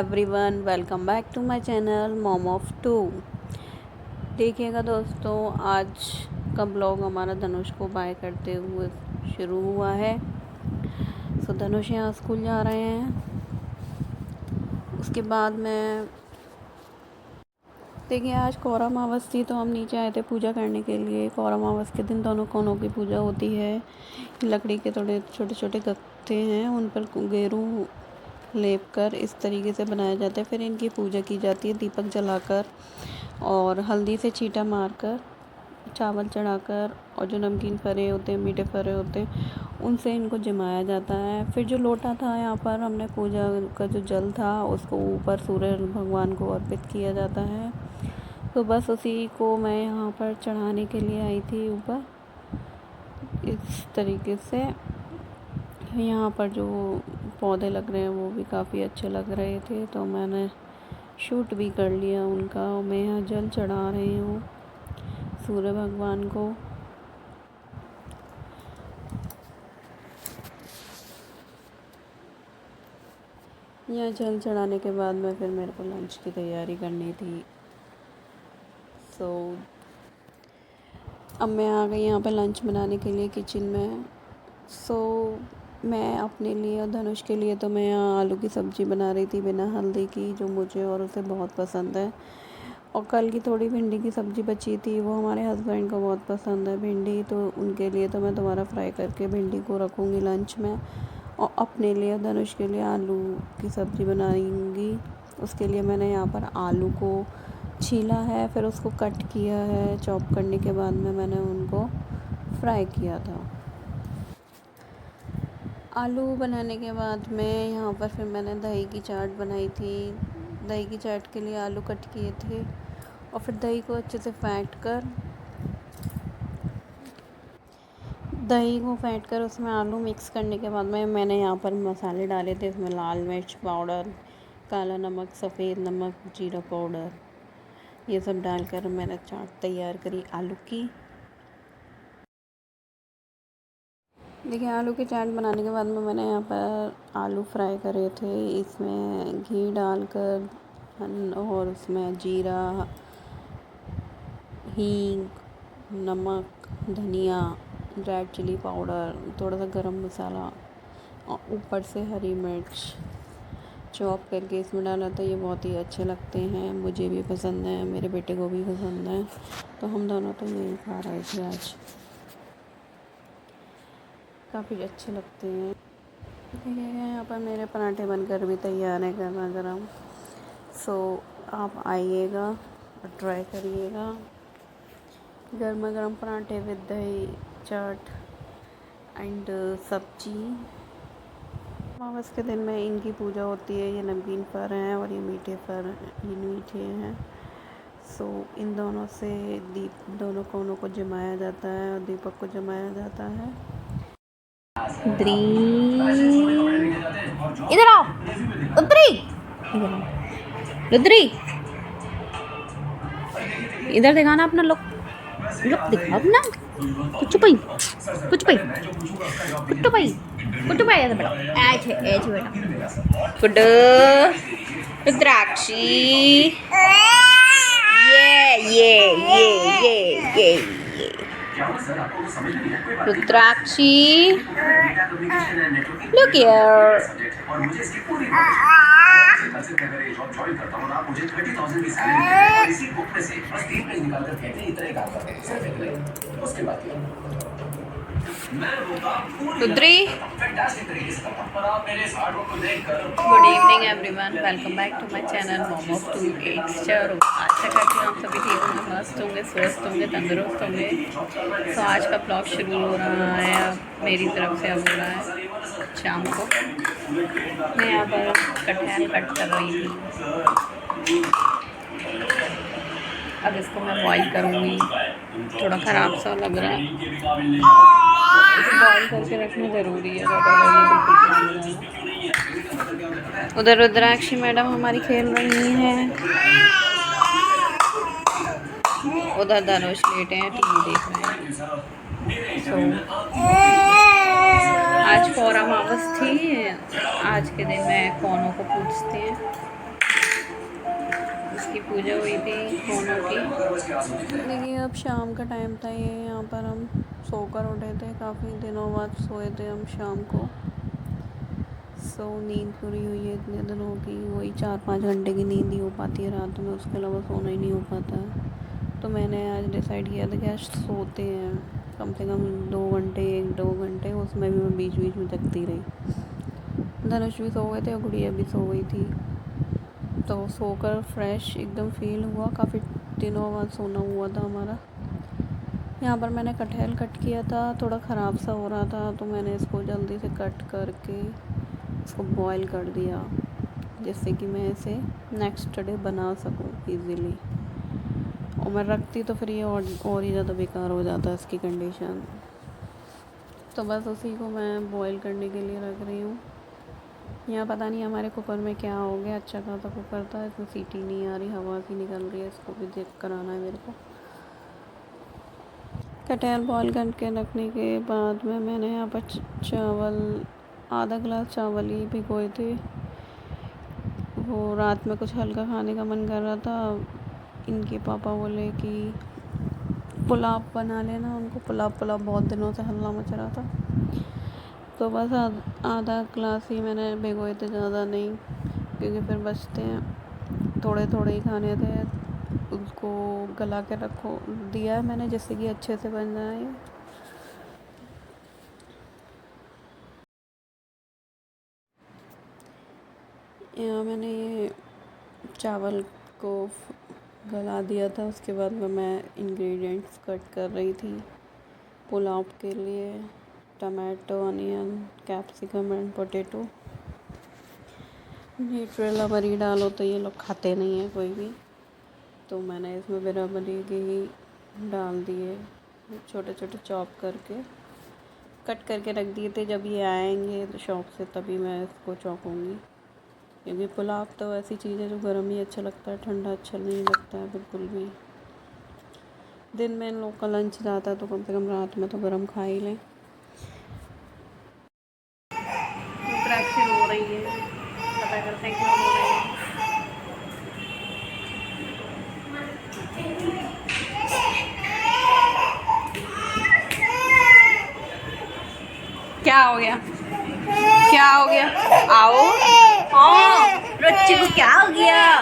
Everyone, welcome back to my channel mom of two. देखिएगा दोस्तों, आज का ब्लॉग हमारा धनुष को बाय करते हुए शुरू हुआ है। सो धनुष यहाँ स्कूल जा रहे हैं। उसके बाद में देखिए, आज कौरा अमावस थी तो हम नीचे आए थे पूजा करने के लिए। कौरा अमावस के दिन दोनों कोनों की पूजा होती है। लकड़ी के थोड़े छोटे छोटे गत्ते हैं, उन पर गेरू लेप कर इस तरीके से बनाया जाता है। फिर इनकी पूजा की जाती है दीपक जलाकर और हल्दी से छींटा मारकर, चावल चढ़ाकर, और जो नमकीन फरे होते हैं, मीठे फरे होते हैं, उनसे इनको जमाया जाता है। फिर जो लोटा था, यहाँ पर हमने पूजा का जो जल था उसको ऊपर सूर्य भगवान को अर्पित किया जाता है। तो बस उसी को मैं यहाँ पर चढ़ाने के लिए आई थी ऊपर। इस तरीके से यहाँ पर जो पौधे लग रहे हैं वो भी काफ़ी अच्छे लग रहे थे, तो मैंने शूट भी कर लिया उनका। और मैं यहाँ जल चढ़ा रही हूँ सूर्य भगवान को। यहाँ जल चढ़ाने के बाद में फिर मेरे को लंच की तैयारी करनी थी। सो अब मैं आ गई यहाँ पे लंच बनाने के लिए किचन में। मैं अपने लिए और धनुष के लिए तो मैं यहाँ आलू की सब्ज़ी बना रही थी बिना हल्दी की, जो मुझे और उसे बहुत पसंद है। और कल की थोड़ी भिंडी की सब्ज़ी बची थी, वो हमारे हस्बैंड को बहुत पसंद है भिंडी, तो उनके लिए तो मैं दोबारा फ्राई करके भिंडी को रखूँगी लंच में। और अपने लिए और धनुष के लिए आलू की सब्ज़ी बनाऊँगी। उसके लिए मैंने यहाँ पर आलू को छीला है, फिर उसको कट किया है। चॉप करने के बाद में मैंने उनको फ्राई किया था। आलू बनाने के बाद में यहाँ पर फिर मैंने दही की चाट बनाई थी। दही की चाट के लिए आलू कट किए थे और फिर दही को अच्छे से फेंट कर उसमें आलू मिक्स करने के बाद में मैंने यहाँ पर मसाले डाले थे। उसमें लाल मिर्च पाउडर, काला नमक, सफ़ेद नमक, जीरा पाउडर, ये सब डालकर मैंने चाट तैयार करी आलू की। देखिए, आलू की चाट बनाने के बाद में मैंने यहाँ पर आलू फ्राई करे थे। इसमें घी डालकर और उसमें जीरा, हींग, नमक, धनिया, रेड चिली पाउडर, थोड़ा सा गरम मसाला और ऊपर से हरी मिर्च चॉप करके इसमें डाला था। ये बहुत ही अच्छे लगते हैं, मुझे भी पसंद है, मेरे बेटे को भी पसंद है, तो हम दोनों तो यही खा रहे थे आज। काफ़ी अच्छे लगते हैं। देखिए, यहाँ पर मेरे पराठे बनकर भी तैयार हैं गर्मा गर्म। सो आप आइएगा और ट्राई करिएगा गर्मा गर्म पराठे विद दही चाट एंड सब्जी। अमावस के दिन में इनकी पूजा होती है। ये नमकीन फर हैं और ये मीठे हैं। सो इन दोनों से दोनों कोनों को जमाया जाता है और दीपक को जमाया जाता है। इधर आओ रुद्री, इधर दिखाना अपना लुक दिखाओ अपना। कुछ भाई ऐसे बेटा, ऐसे बेटा गुड रुद्राक्षी। ये Rudrakshi, look here। Rudri, good evening everyone, welcome back to my channel mom of two एट्स चारो। आशा करती हूँ आप सभी ठीक होंगे, मस्त होंगे, स्वस्थ होंगे, तंदुरुस्त होंगे। तो आज का ब्लॉग शुरू हो रहा है मेरी तरफ से। अब हो रहा है शाम को। मैं यहाँ पर कटहल कट कर रही थी। अब इसको मैं बॉईल करूँगी। थोड़ा ख़राब सा लग रहा है, इसे बॉईल करके रखना ज़रूरी है, उधर रुद्राक्षी मैडम हमारी खेल रही हैं, उधर धनुष लेटे हैं, टीवी देख रहे हैं। आज कौरा अमावस थी। आज के दिन में कौनों को पूजते हैं। पूजा हुई थी दोनों की। देखिए अब शाम का टाइम था, ये यहाँ पर हम सोकर उठे थे, काफ़ी दिनों बाद सोए थे हम शाम को। नींद पूरी हुई है इतने दिनों की, वही 4-5 घंटे की नींद ही हो पाती है रात में, उसके अलावा सोना ही नहीं हो पाता है। तो मैंने आज डिसाइड किया था कि आज सोते हैं कम से कम 2 घंटे, 1-2 घंटे, उसमें भी मैं बीच बीच में जगती रही। धनुष भी सो गए थे और गुड़िया भी सो गई थी। तो सोकर फ्रेश एकदम फील हुआ, काफ़ी दिनों बाद सोना हुआ था हमारा। यहाँ पर मैंने कटहल कट किया था, थोड़ा ख़राब सा हो रहा था, तो मैंने इसको जल्दी से कट करके इसको बॉईल कर दिया, जिससे कि मैं इसे नेक्स्ट डे बना सकूं इजीली। और मैं रखती तो फिर ये और ही ज़्यादा बेकार हो जाता है इसकी कंडीशन। तो बस उसी को मैं बॉईल करने के लिए रख रही हूँ। यहाँ पता नहीं हमारे कुकर में क्या हो गया, अच्छा खासा कुकर था, इसमें सीटी नहीं आ रही, हवा सी निकल रही है, इसको भी चेक कराना है मेरे को। कटहल बॉईल करके रखने के बाद में मैंने यहाँ पर चावल, आधा गिलास चावल ही भिगोए थे। वो रात में कुछ हल्का खाने का मन कर रहा था, इनके पापा बोले कि पुलाव बना लेना, उनको पुलाव बहुत दिनों से हल्ला मच रहा था। तो बस आधा गिलास ही मैंने भिगोए थे, ज़्यादा नहीं, क्योंकि फिर बचते हैं, थोड़े थोड़े ही खाने थे। उसको गला के रखो दिया है मैंने, जिससे कि अच्छे से बन जाए। यहाँ मैंने ये चावल को गला दिया था, उसके बाद में मैं इंग्रेडिएंट्स कट कर रही थी पुलाव के लिए। Tomato, onion, capsicum and potato. Nutrela बरी डालो तो ये लोग खाते नहीं हैं कोई भी, तो मैंने इसमें बराबरी के ही डाल दिए, छोटे छोटे चॉप करके कट करके रख दिए थे। जब ये आएंगे तो शॉप से तभी मैं इसको चौंकूँगी, क्योंकि पुलाव तो ऐसी चीज़ है जो गर्म ही अच्छा लगता है, ठंडा अच्छा नहीं लगता है बिल्कुल भी। दिन में इन लोग का लंच जाता है तो कम से कम रात में तो गर्म खा ही लें। रो रही है, पता करते हैं क्यों रो रही है। क्या हो गया, क्या हो गया? आओ। हाँ, रच्ची को क्या हो गया?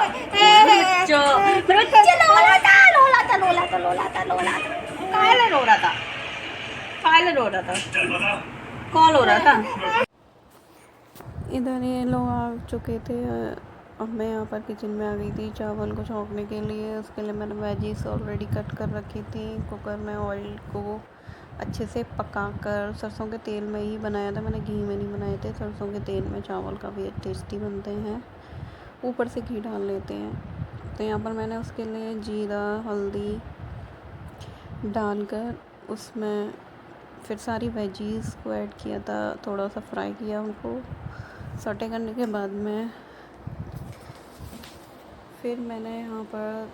रच्चो, रच्ची लोला था। काहे रो रहा था? काहे रो रहा था? कौन रो रहा था? इधर ये लोग आ चुके थे, अब मैं यहाँ पर किचन में आ गई थी चावल को छौंकने के लिए। उसके लिए मैंने वेजीज ऑलरेडी कट कर रखी थी। कुकर में ऑयल को अच्छे से पकाकर, सरसों के तेल में ही बनाया था मैंने, घी में नहीं बनाए थे। सरसों के तेल में चावल काफ़ी टेस्टी बनते हैं, ऊपर से घी डाल लेते हैं। तो यहाँ पर मैंने उसके लिए जीरा, हल्दी डालकर उसमें फिर सारी वेजीज़ को ऐड किया था, थोड़ा सा फ्राई किया उनको। सौटे करने के बाद में फिर मैंने यहाँ पर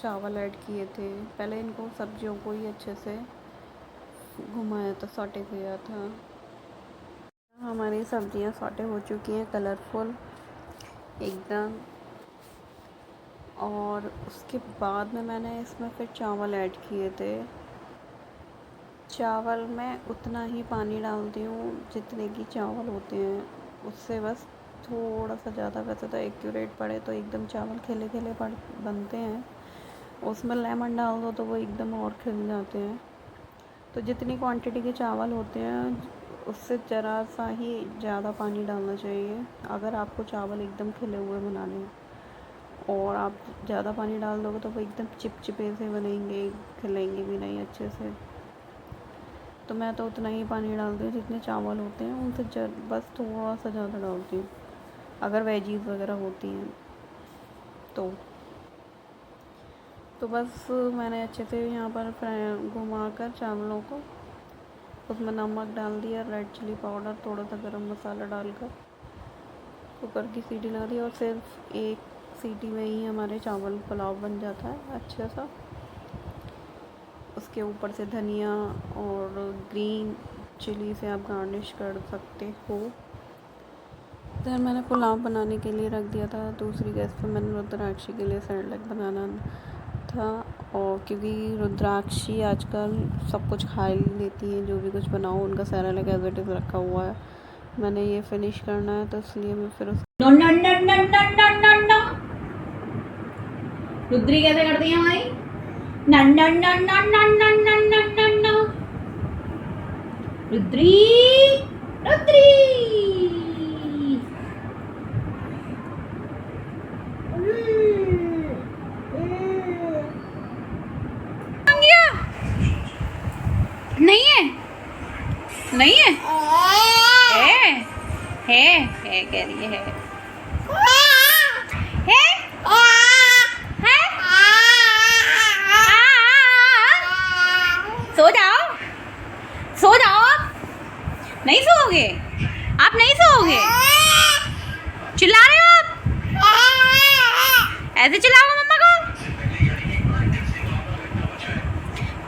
चावल ऐड किए थे। पहले इनको सब्जियों को ही अच्छे से घुमाया था, सौटे किया था। हमारी सब्जियाँ सौटे हो चुकी हैं, कलरफुल एकदम। और उसके बाद में मैंने इसमें फिर चावल ऐड किए थे। चावल में उतना ही पानी डालती हूँ जितने की चावल होते हैं, उससे बस थोड़ा सा ज़्यादा, वैसे तो एक्यूरेट पड़े तो एकदम चावल खिले खिले बनते हैं। उसमें लेमन डाल दो तो वो एकदम और खिल जाते हैं। तो जितनी क्वांटिटी के चावल होते हैं उससे ज़रा सा ही ज़्यादा पानी डालना चाहिए, अगर आपको चावल एकदम खिले हुए बनाने हैं। और आप ज़्यादा पानी डाल दोगे तो वो एकदम चिपचिपे से बनेंगे, खिलेंगे भी नहीं अच्छे से। तो मैं तो उतना ही पानी डालती हूँ जितने चावल होते हैं, उनसे बस थोड़ा सा ज़्यादा डालती हूँ, अगर वेजीज वगैरह होती हैं तो बस मैंने अच्छे से यहाँ पर घुमाकर चावलों को, उसमें नमक डाल दिया, रेड चिली पाउडर, थोड़ा सा गरम मसाला डालकर कुकर की सीटी लगा दी। और सिर्फ एक सीटी में ही हमारे चावल पुलाव बन जाता है अच्छा सा। उसके ऊपर से धनिया और ग्रीन चिली से आप गार्निश कर सकते हो। इधर मैंने पुलाव बनाने के लिए रख दिया था। दूसरी गैस पे मैंने रुद्राक्षी के लिए सैलेड बनाना था। और क्योंकि रुद्राक्षी आजकल सब कुछ खा ही लेती है, जो भी कुछ बनाओ उनका सैलेड एज इट इज़ रखा हुआ है। मैंने ये फिनिश करना है, तो इसलिए मैं फिर no no no no no no no no. Rudri कैसे करती है भाई? No no no no no no no no no no. Rudri Rudri नहीं है, नहीं है, है कह रही है, है? सो जाओ, सो जाओ। नहीं सोओगे आप? नहीं सोओगे? चिल्ला रहे हो आप? ऐसे चिल्लाओगे मम्मा को?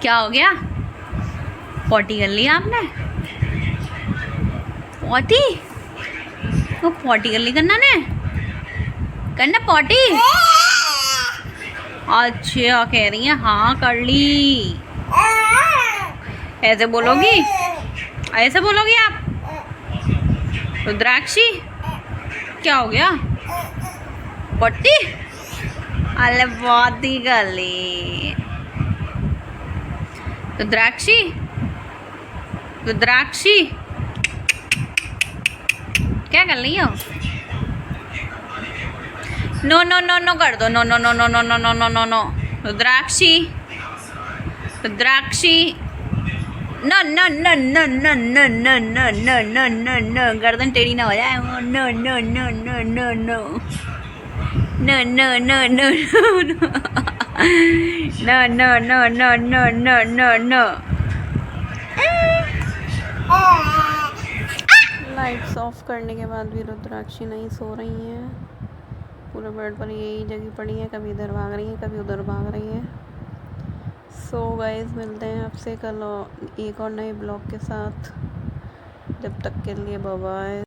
क्या हो गया? पॉटी कर ली आपने? पॉटी? वो पॉटी कर ली करना ने? करना पॉटी? अच्छा कह रही है हाँ कर ली। ऐसे बोलोगी? ऐसे बोलोगी आप? रुद्राक्षी क्या हो गया? पॉटी? अरे बहुत ही कर ली। रुद्राक्षी रुद्राक्षी क्या कर रही हो? नो नो नो नो कर दो। No no no no no no no no no no. Rudrakshi Rudrakshi no no no no no no no no no no no no. गर्दन टेढ़ी ना हो जाए। No no no no no no no no no no no no no no no no no no. Lights off करने के बाद भी रुद्राक्षी नहीं सो रही हैं। पूरे बेड पर यही जगह पड़ी है, कभी इधर भाग रही है, कभी उधर भाग रही है। सो गाइस, मिलते हैं आपसे कल एक और नए ब्लॉग के साथ। जब तक के लिए बाय बाय।